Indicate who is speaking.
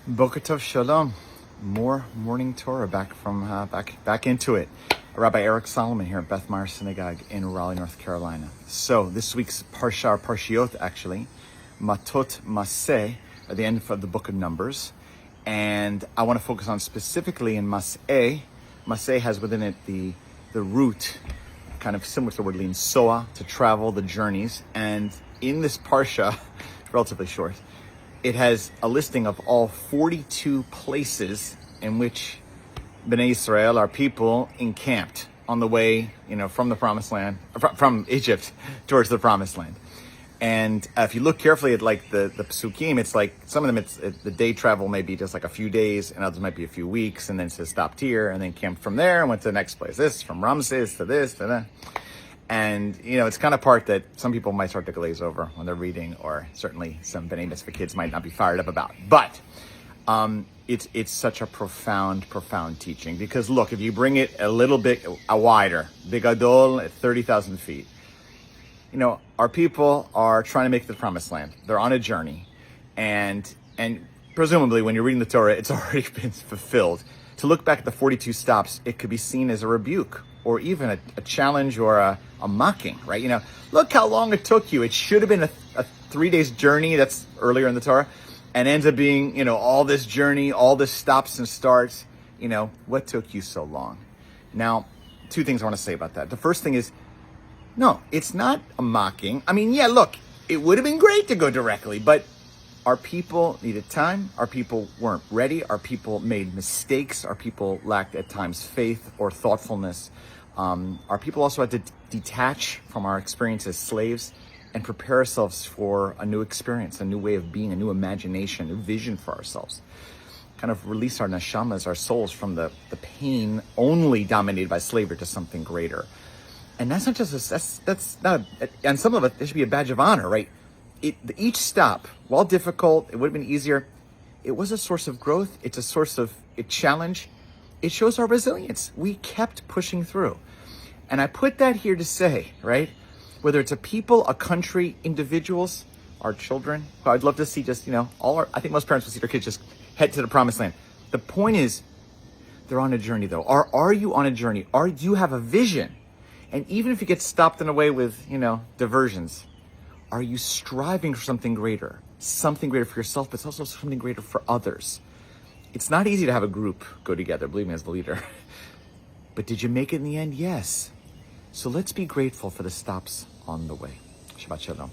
Speaker 1: Boker Tov Shalom. More morning Torah back into it. Rabbi Eric Solomon here at Beth Meyer Synagogue in Raleigh, North Carolina. So this week's Parshiot actually, Matot-Masei, at the end of the book of Numbers. And I want to focus on specifically in Masei. Masei has within it the root, kind of similar to the word soa, to travel, the journeys. And in this Parsha, relatively short, it has a listing of all 42 places in which Bnei Israel, our people, encamped on the way, from the promised land, from Egypt towards the promised land. And if you look carefully at the psukim, it's like some of them, the day travel may be just like a few days, and others might be a few weeks, and then it says stopped here, and then camped from there and went to the next place. This from Ramses to this to that. And, it's kind of part that some people might start to glaze over when they're reading, or certainly some B'nai Mitzvah kids might not be fired up about. But it's such a profound teaching. Because look, if you bring it a little bit wider, Bigadol at 30,000 feet, our people are trying to make it to the promised land. They're on a journey. And presumably when you're reading the Torah, it's already been fulfilled. To look back at the 42 stops, it could be seen as a rebuke, or even a challenge, or a mocking, right? Look how long it took you. It should have been a 3 days journey. That's earlier in the Torah, and ends up being, all this journey, all this stops and starts. What took you so long? Now, two things I want to say about that. The first thing is, no, it's not a mocking. I mean, yeah, look, it would have been great to go directly, but our people needed time. Our people weren't ready. Our people made mistakes. Our people lacked at times faith or thoughtfulness. Our people also had to detach from our experience as slaves and prepare ourselves for a new experience, a new way of being, a new imagination, a vision for ourselves. Kind of release our neshamas, our souls, from the pain only dominated by slavery to something greater. And that's not just that's not, and some of it, there should be a badge of honor, right? Each stop, while difficult, it would have been easier. It was a source of growth. It's a source of challenge. It shows our resilience. We kept pushing through. And I put that here to say, right, whether it's a people, a country, individuals, our children, who I'd love to see just, I think most parents will see their kids just head to the promised land. The point is, they're on a journey though. Are you on a journey? Do you have a vision? And even if you get stopped in a way with, diversions, are you striving for something greater for yourself, but it's also something greater for others? It's not easy to have a group go together, believe me, as the leader. But did you make it in the end? Yes. So let's be grateful for the stops on the way. Shabbat Shalom.